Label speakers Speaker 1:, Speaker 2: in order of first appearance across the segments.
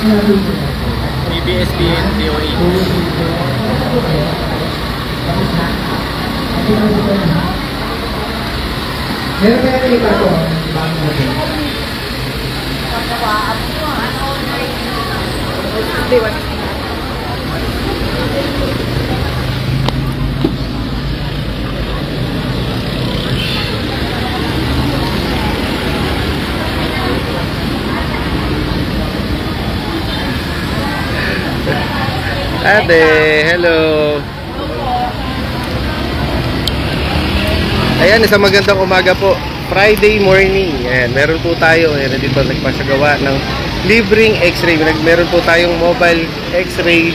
Speaker 1: BPSP and DOH. Ate, hello. Ayan, isang magandang umaga po. Friday morning. Ayan, meron po tayo. Ayan, dito nagpasagawa ng libreng x-ray. Meron po tayong mobile x-ray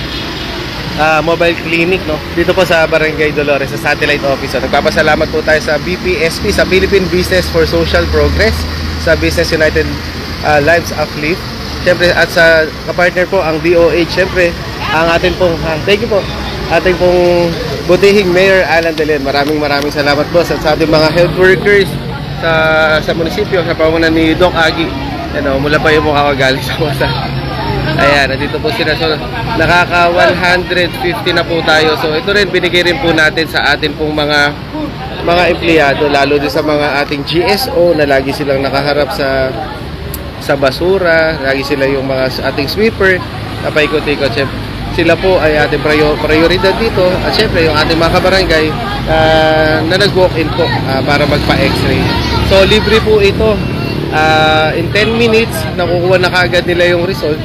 Speaker 1: mobile clinic, no? Dito po sa Barangay Dolores, sa satellite office. So, nagpapasalamat po tayo sa BPSP, sa Philippine Business for Social Progress, sa Business United Lives Uplift. Siyempre, at sa kapartner po ang DOH. Siyempre, ang atin pong thank you po, ating pong butihing Mayor Alan Delen. Maraming salamat po sa ating mga health workers sa munisipyo, sa pamunan ni Doc Agi. Ano, mula pa yung mukha ko galing sa wasa. Ayan, nandito po sila. So, nakaka 150 na po tayo. So, ito rin, binigay rin po natin sa atin pong mga empleyado, lalo din sa mga ating GSO na lagi silang nakaharap sa basura, lagi sila yung mga ating sweeper na paikot-ikot. Sila po ay ating prioridad dito, at syempre yung ating mga kabarangay na nag-walk-in po para magpa-x-ray. So libre po ito. In 10 minutes nakukuha na kaagad nila yung result,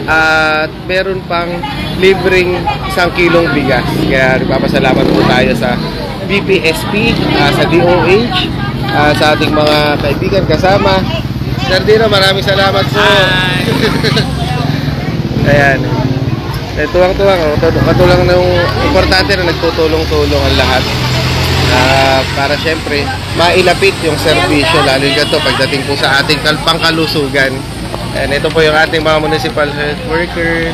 Speaker 1: at meron pang libreng 1 kilong bigas. Kaya nagpapasalamat po tayo sa BPSP, sa DOH, sa ating mga kaibigan kasama. Sardino, maraming salamat po. Ayan. Tuwang-tuwang, katulong ng importante na nagtutulong-tulong ang lahat para syempre mailapit yung serbisyo, lalo ganito pagdating po sa ating pangkalusugan. And ito po yung ating mga municipal health workers.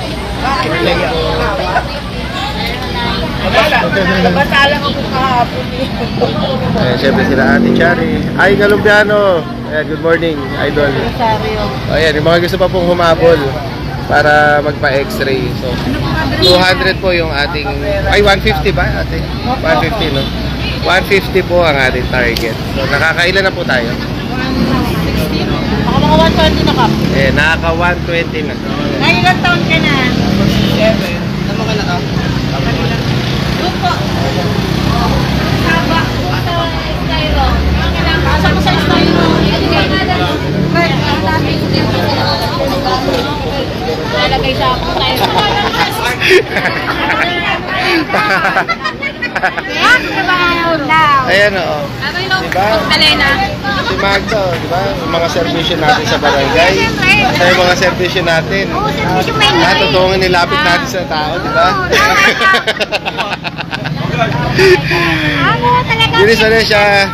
Speaker 1: Ayan, syempre sila Ate Chari. Ay, Galumpiano. Ayan, good morning, idol. Ayan, yung mga gusto pa pong humabol para magpa-x-ray. So, 200 po yung ating, ay 150 ba ate? 150, no? 150 po ang ating target. So, nakakailan na po tayo?
Speaker 2: 160. Baka mga 120 na ka.
Speaker 1: Eh, nakaka 120 na.
Speaker 2: Ay, ilang taon ka na?
Speaker 1: 7. Ano ka na ka?
Speaker 2: Doon po. Saba. Sa styro. Asa ko sa styro. Nalagay sa ako tayo.
Speaker 1: Ayan o. Diba? Si Magda, diba? Yung mga servisyo natin sa barangay. Sa yung mga servisyo natin. Tutulungan nilapit natin sa tao, diba? Yun isa rin siya.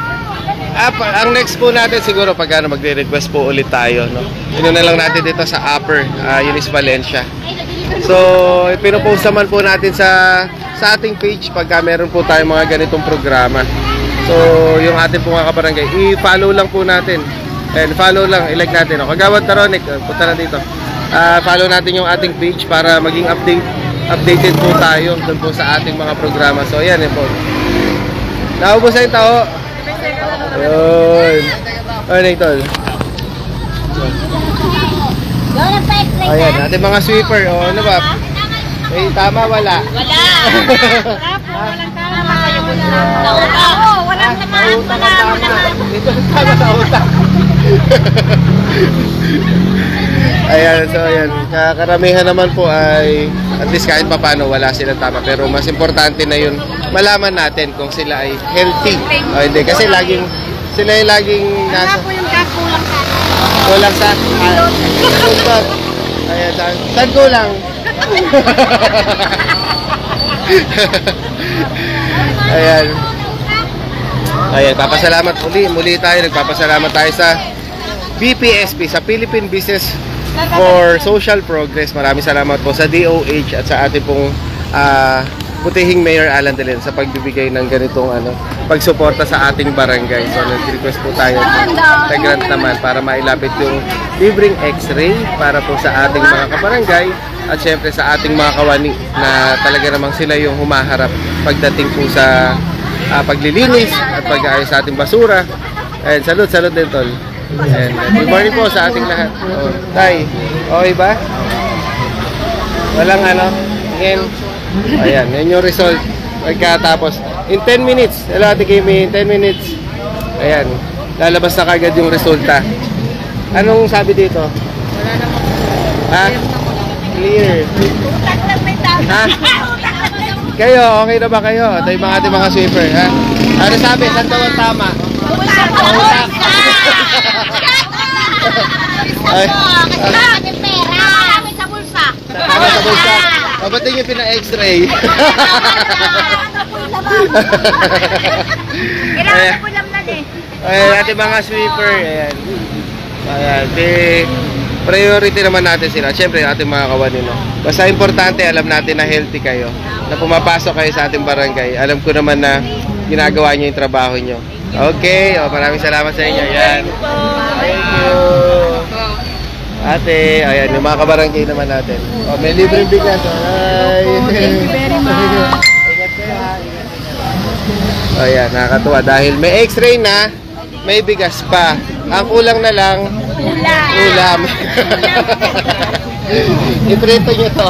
Speaker 1: Ang next po natin siguro pag magre-request po ulit tayo, no? Yun na lang natin dito sa Upper Eunice Valencia. So, pinopost naman po natin sa ating page pagka meron po tayong mga ganitong programa. So, yung ating po mga kabarangay, i-follow lang po natin. And follow lang, i-like natin. O, Kagawad Taronic, punta na dito. Follow natin yung ating page para maging updated po tayo doon po sa ating mga programa. So, ayan po. Naubos na yung tao. Ayun. Ayun ito. Ayan, ating mga sweeper. O, ano ba? Eh, tama, wala.
Speaker 2: Wala. Walang tama. Walang tama.
Speaker 1: Ito tama sa utak. Ayan, so ayan. Karamihan naman po ay at least kahit pa paano wala silang tama. Pero mas importante na yun, malaman natin kung sila ay healthy. O hindi, kasi sila ay laging nasa...
Speaker 2: Wala po yung gas, kulang sa...
Speaker 1: Kulang sa... Ayan, saan kulang? Ayan. Ayan, papasalamat muli tayo. Nagpapasalamat tayo sa BPSP, sa Philippine Business for Social Progress. Maraming salamat po sa DOH at sa ating pong butihing Mayor Alan Delen sa pagbibigay ng ganitong pagsuporta sa ating barangay. So nag-request po tayo sa grant naman para mailapit yung libreng x-ray para po sa ating mga kabarangay at syempre sa ating mga kawani na talaga namang sila yung humaharap pagdating po sa paglilinis at pag-aayos sa ating basura. Ayan, salud din tol. Ayan, good morning po sa ating lahat. Oh, Tay, okay ba? Walang ano? Ayan, yan yung result. Pagkatapos, in 10 minutes, hello Ate Kimi, in 10 minutes, ayan, lalabas na kagad yung resulta. Anong sabi dito?
Speaker 2: Wala naman.
Speaker 1: Ha? Clear. Ha? Kayo, okay na ba kayo? Ito yung mga ating mga sweeper, ha? Ano sabi? Saan daw ang tama?
Speaker 2: Utak!
Speaker 1: Ay.
Speaker 2: Sa bulsa.
Speaker 1: Tama sa bulsa. Mabating yung pina-x-ray.
Speaker 2: Kailangan po lang na eh.
Speaker 1: Ayan, ating mga sweeper. Ayan. Ayan. Priority naman natin sila. Siyempre, ating mga kawani, no? Basta importante, alam natin na healthy kayo. Na pumapasok kayo sa ating barangay. Alam ko naman na ginagawa nyo yung trabaho nyo. Okay. O, maraming salamat sa inyo. Ayan. Thank you. Ate, ayan, yung mga kabarangay naman natin. O, may libreng bigas. Ay.
Speaker 2: Thank you very much.
Speaker 1: Ingat kayo, ha? Ingat kayo. Ayan, nakakatuwa. Dahil may x-ray na, may bigas pa. Ang kulang na lang, ulam. Iprito nyo to.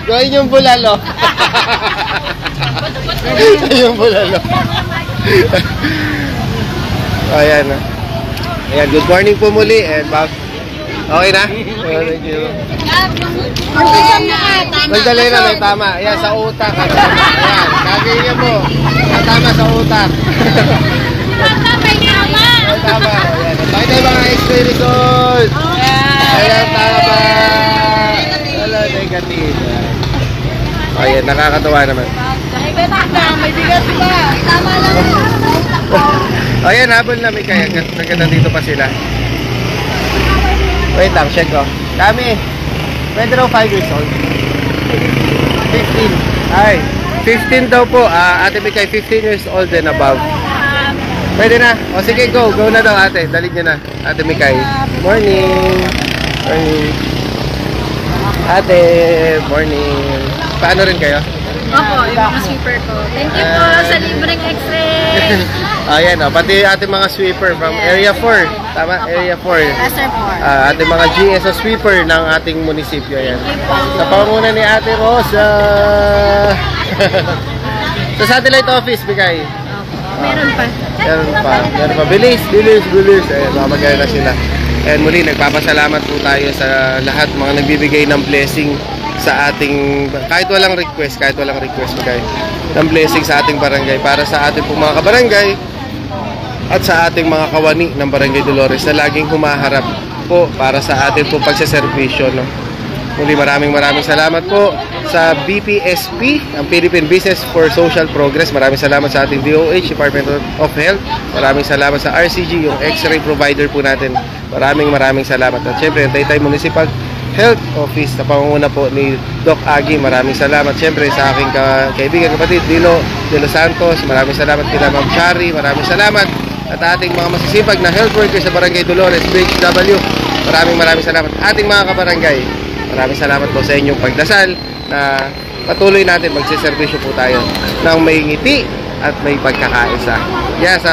Speaker 1: Gawin yung bulalo. Yung bulalo. Ayan. Ayan, good morning po muli. And okay na? Oh, thank you. Magdalay na, may tama. Ayan, sa utak. Ayan, kagay niya po. Tama sa utak.
Speaker 2: May tama.
Speaker 1: May tama. Ayan, bakit tayo mga x-ray result? Ayan, tama. Wala, negative. Ayan, nakakatawa naman.
Speaker 2: May bigas pa. Tama lang.
Speaker 1: Ayan, habol na may kaya. Nandito pa sila. Wait lang, check ko. Kami, pwede raw 5 years old. 15. Ay, 15 daw po. Ate Mikay, 15 years old and above. Pwede na. O sige, go. Go na daw ate. Dalig niyo na. Ate Mikay. Morning. Morning. Ate, morning. Paano rin kayo?
Speaker 2: Opo, yung mga sweeper ko. Thank you po sa libreng x-ray.
Speaker 1: Ayan, pati ating mga sweeper from Area 4. Tama? Area 4.
Speaker 2: Reservoir.
Speaker 1: Ating mga GSO sweeper ng ating munisipyo. Ayan.
Speaker 2: Thank you po.
Speaker 1: Sa pangunguna ni Ate Rosa. Sa satellite office, bigay.
Speaker 2: Meron pa.
Speaker 1: Meron pa. Bilis. Ayan, mamagaya na sila. And muli, nagpapasalamat po tayo sa lahat mga nagbibigay ng blessing sa ating, kahit walang request, bigay ng blessing sa ating barangay para sa ating pong mga kabarangay at sa ating mga kawani ng Barangay Dolores na laging humaharap po para sa ating pong pagsaservisyo, no? Muli, maraming salamat po sa BPSP, ang Philippine Business for Social Progress. Maraming salamat sa ating DOH, Department of Health. Maraming salamat sa RCG, yung X-ray provider po natin. Maraming salamat. At syempre, Taytay Municipal Health Office na pangunguna po ni Doc Agi. Maraming salamat. Syempre, sa aking kaibigan, kapatid, Dino de los Santos. Maraming salamat kina Ma'am Shari. Maraming salamat. At ating mga masisipag na health workers sa Barangay Dolores, BHW. Maraming salamat. Ating mga kabarangay, maraming salamat po sa inyong pagdasal na patuloy natin magsiservisyo po tayo ng may ngiti at may pagkakaisa. Yes,